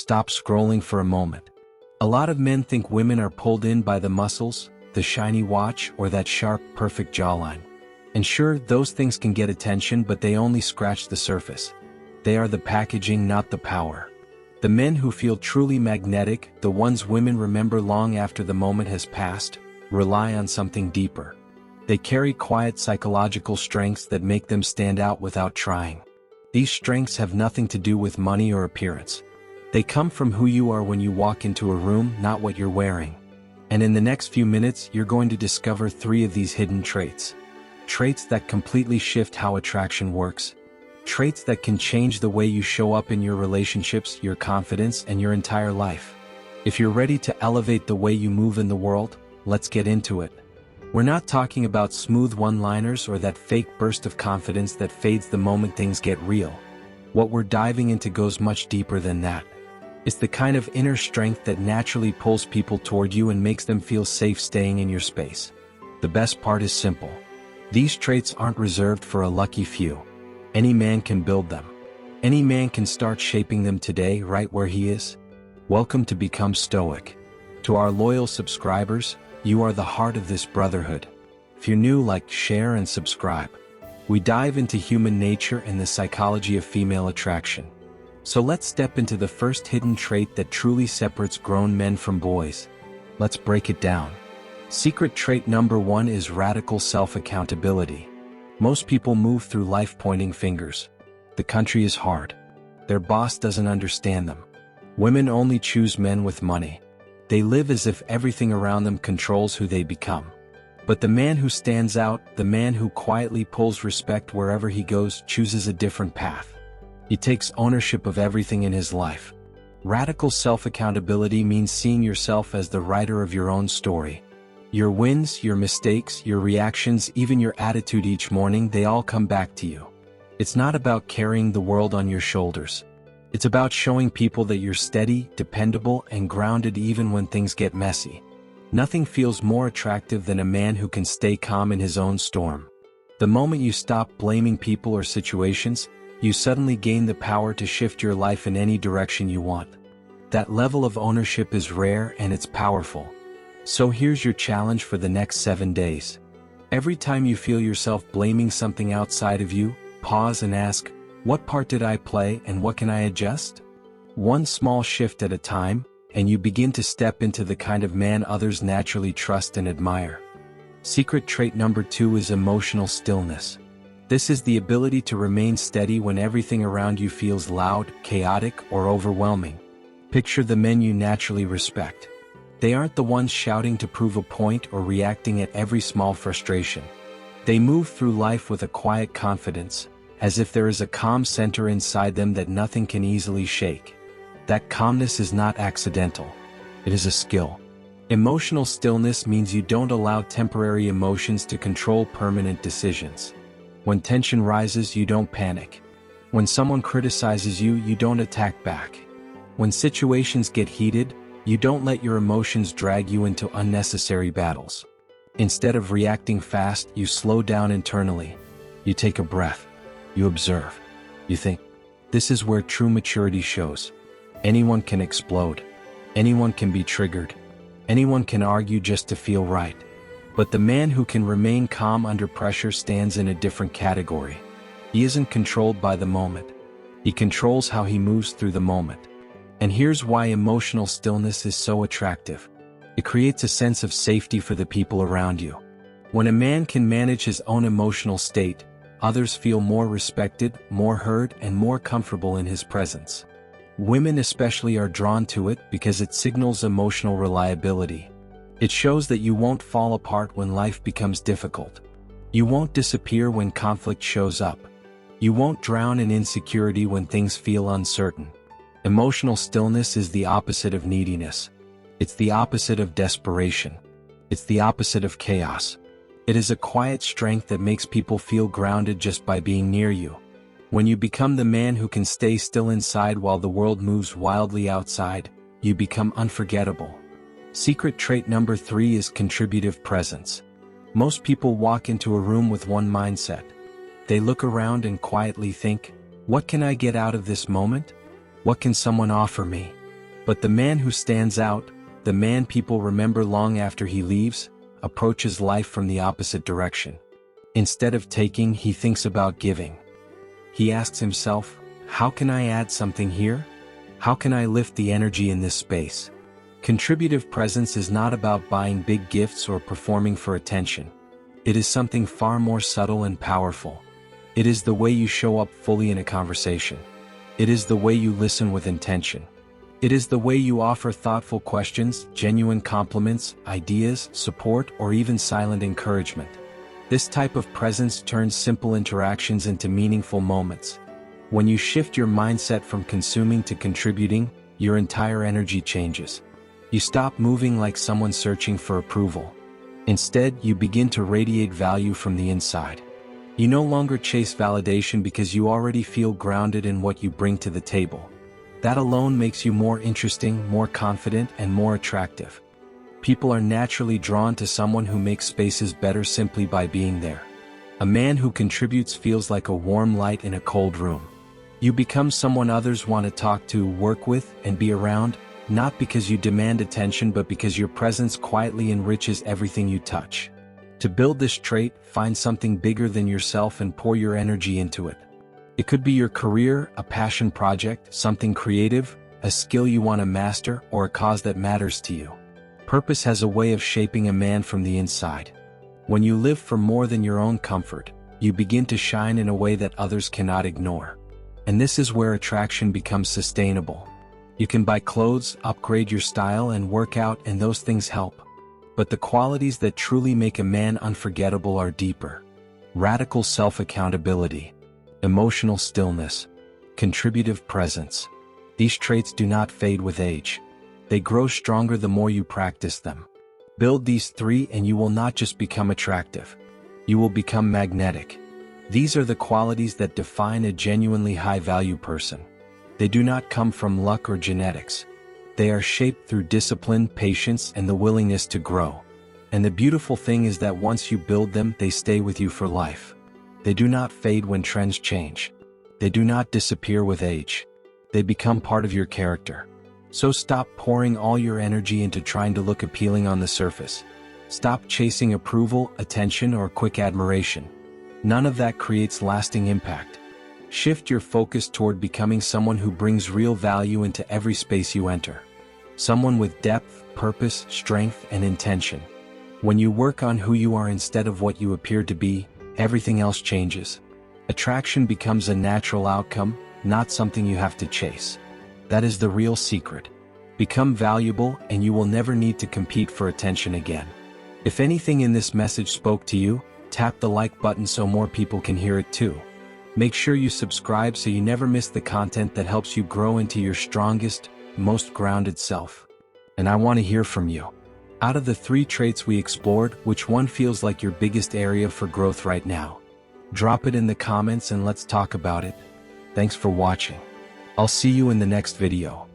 Stop scrolling for a moment. A lot of men think women are pulled in by the muscles, the shiny watch, or that sharp, perfect jawline. And sure, those things can get attention, but they only scratch the surface. They are the packaging, not the power. The men who feel truly magnetic, the ones women remember long after the moment has passed, rely on something deeper. They carry quiet psychological strengths that make them stand out without trying. These strengths have nothing to do with money or appearance. They come from who you are when you walk into a room, not what you're wearing. And in the next few minutes, you're going to discover 3 of these hidden traits. Traits that completely shift how attraction works. Traits that can change the way you show up in your relationships, your confidence, and your entire life. If you're ready to elevate the way you move in the world, let's get into it. We're not talking about smooth one-liners or that fake burst of confidence that fades the moment things get real. What we're diving into goes much deeper than that. It's the kind of inner strength that naturally pulls people toward you and makes them feel safe staying in your space. The best part is simple. These traits aren't reserved for a lucky few. Any man can build them. Any man can start shaping them today, right where he is. Welcome to Become Stoic. To our loyal subscribers, you are the heart of this brotherhood. If you're new, like, share, and subscribe. We dive into human nature and the psychology of female attraction. So let's step into the first hidden trait that truly separates grown men from boys. Let's break it down. Secret trait number 1 is radical self-accountability. Most people move through life pointing fingers. The country is hard. Their boss doesn't understand them. Women only choose men with money. They live as if everything around them controls who they become. But the man who stands out, the man who quietly pulls respect wherever he goes, chooses a different path. He takes ownership of everything in his life. Radical self-accountability means seeing yourself as the writer of your own story. Your wins, your mistakes, your reactions, even your attitude each morning, they all come back to you. It's not about carrying the world on your shoulders. It's about showing people that you're steady, dependable, and grounded even when things get messy. Nothing feels more attractive than a man who can stay calm in his own storm. The moment you stop blaming people or situations, you suddenly gain the power to shift your life in any direction you want. That level of ownership is rare and it's powerful. So here's your challenge for the next 7 days. Every time you feel yourself blaming something outside of you, pause and ask, what part did I play and what can I adjust? One small shift at a time, and you begin to step into the kind of man others naturally trust and admire. Secret trait number 2 is emotional stillness. This is the ability to remain steady when everything around you feels loud, chaotic, or overwhelming. Picture the men you naturally respect. They aren't the ones shouting to prove a point or reacting at every small frustration. They move through life with a quiet confidence, as if there is a calm center inside them that nothing can easily shake. That calmness is not accidental. It is a skill. Emotional stillness means you don't allow temporary emotions to control permanent decisions. When tension rises, you don't panic. When someone criticizes you, you don't attack back. When situations get heated, you don't let your emotions drag you into unnecessary battles. Instead of reacting fast, you slow down internally. You take a breath. You observe. You think. This is where true maturity shows. Anyone can explode. Anyone can be triggered. Anyone can argue just to feel right. But the man who can remain calm under pressure stands in a different category. He isn't controlled by the moment. He controls how he moves through the moment. And here's why emotional stillness is so attractive. It creates a sense of safety for the people around you. When a man can manage his own emotional state, others feel more respected, more heard, and more comfortable in his presence. Women especially are drawn to it because it signals emotional reliability. It shows that you won't fall apart when life becomes difficult. You won't disappear when conflict shows up. You won't drown in insecurity when things feel uncertain. Emotional stillness is the opposite of neediness. It's the opposite of desperation. It's the opposite of chaos. It is a quiet strength that makes people feel grounded just by being near you. When you become the man who can stay still inside while the world moves wildly outside, you become unforgettable. Secret trait number 3 is contributive presence. Most people walk into a room with one mindset. They look around and quietly think, what can I get out of this moment? What can someone offer me? But the man who stands out, the man people remember long after he leaves, approaches life from the opposite direction. Instead of taking, he thinks about giving. He asks himself, how can I add something here? How can I lift the energy in this space? Contributive presence is not about buying big gifts or performing for attention. It is something far more subtle and powerful. It is the way you show up fully in a conversation. It is the way you listen with intention. It is the way you offer thoughtful questions, genuine compliments, ideas, support, or even silent encouragement. This type of presence turns simple interactions into meaningful moments. When you shift your mindset from consuming to contributing, your entire energy changes. You stop moving like someone searching for approval. Instead, you begin to radiate value from the inside. You no longer chase validation because you already feel grounded in what you bring to the table. That alone makes you more interesting, more confident, and more attractive. People are naturally drawn to someone who makes spaces better simply by being there. A man who contributes feels like a warm light in a cold room. You become someone others want to talk to, work with, and be around, not because you demand attention but because your presence quietly enriches everything you touch. To build this trait, find something bigger than yourself and pour your energy into it. It could be your career, a passion project, something creative, a skill you want to master, or a cause that matters to you. Purpose has a way of shaping a man from the inside. When you live for more than your own comfort, you begin to shine in a way that others cannot ignore. And this is where attraction becomes sustainable. You can buy clothes, upgrade your style, and work out, and those things help. But the qualities that truly make a man unforgettable are deeper. Radical self-accountability, emotional stillness, contributive presence. These traits do not fade with age. They grow stronger the more you practice them. Build these three and you will not just become attractive. You will become magnetic. These are the qualities that define a genuinely high-value person. They do not come from luck or genetics. They are shaped through discipline, patience, and the willingness to grow. And the beautiful thing is that once you build them, they stay with you for life. They do not fade when trends change. They do not disappear with age. They become part of your character. So stop pouring all your energy into trying to look appealing on the surface. Stop chasing approval, attention, or quick admiration. None of that creates lasting impact. Shift your focus toward becoming someone who brings real value into every space you enter. Someone with depth, purpose, strength, and intention. When you work on who you are instead of what you appear to be, everything else changes. Attraction becomes a natural outcome, not something you have to chase. That is the real secret. Become valuable and you will never need to compete for attention again. If anything in this message spoke to you, tap the like button so more people can hear it too. Make sure you subscribe so you never miss the content that helps you grow into your strongest, most grounded self. And I want to hear from you. Out of the 3 traits we explored, which one feels like your biggest area for growth right now? Drop it in the comments and let's talk about it. Thanks for watching. I'll see you in the next video.